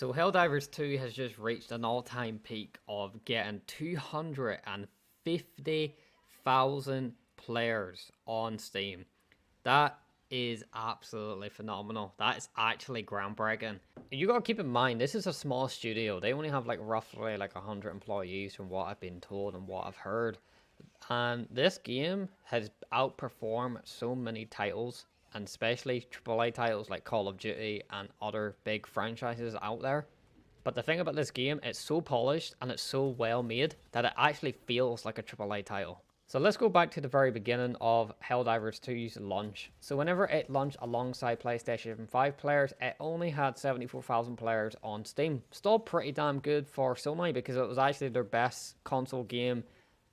So Helldivers 2 has just reached an all-time peak of getting 250,000 players on Steam. That is absolutely phenomenal. That is actually groundbreaking. You gotta keep in mind, this is a small studio. They only have like roughly like 100 employees from what I've been told and what I've heard. And this game has outperformed so many titles, and especially AAA titles like Call of Duty and other big franchises out there. But the thing about this game, it's so polished and it's so well made that it actually feels like a AAA title. So let's go back to the very beginning of Helldivers 2's launch. So whenever it launched alongside PlayStation 5 players, it only had 74,000 players on Steam. Still pretty damn good for Sony because it was actually their best console game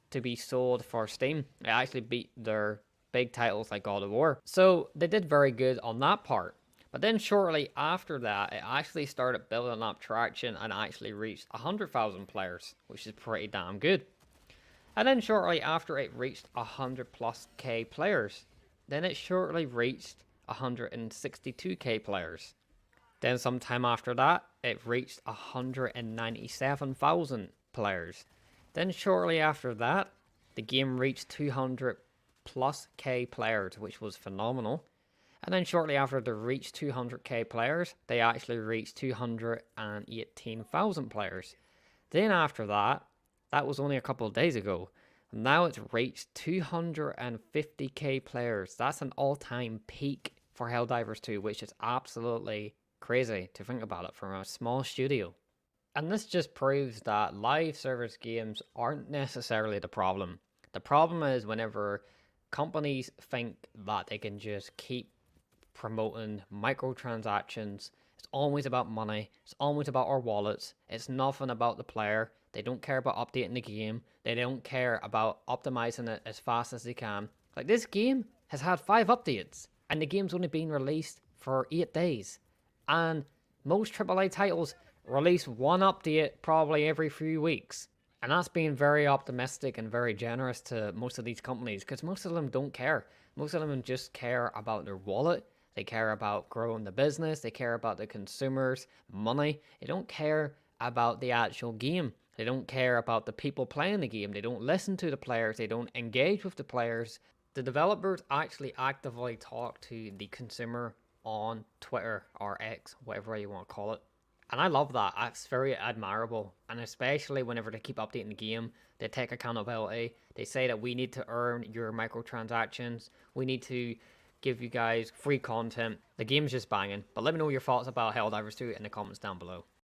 to be sold for Steam. It actually beat their big titles like God of War. So they did very good on that part. But then shortly after that, it actually started building up traction and actually reached 100,000 players, which is pretty damn good. And then shortly after it reached 100+K players, then it shortly reached 162K players. Then sometime after that, it reached 197,000 players. Then shortly after that, the game reached 200+K players, which was phenomenal. And then shortly after they reached 200K players, they actually reached 218,000 players. Then after that, that was only a couple of days ago. Now it's reached 250K players. That's an all-time peak for Helldivers 2, which is absolutely crazy to think about it from a small studio. And this just proves that live service games aren't necessarily the problem. The problem is whenever companies think that they can just keep promoting microtransactions. It's always about money. It's always about our wallets. It's nothing about the player. They don't care about updating the game. They don't care about optimizing it as fast as they can. Like, this game has had 5 updates, and the game's only been released for 8 days. And most AAA titles release 1 update probably every few weeks. And that's being very optimistic and very generous to most of these companies, because most of them don't care. Most of them just care about their wallet. They care about growing the business. They care about the consumers' money. They don't care about the actual game. They don't care about the people playing the game. They don't listen to the players. They don't engage with the players. The developers actually actively talk to the consumer on Twitter or X, whatever you want to call it. And I love that. It's very admirable. And especially whenever they keep updating the game, they take accountability. They say that we need to earn your microtransactions. We need to give you guys free content. The game's just banging. But let me know your thoughts about Helldivers 2 in the comments down below.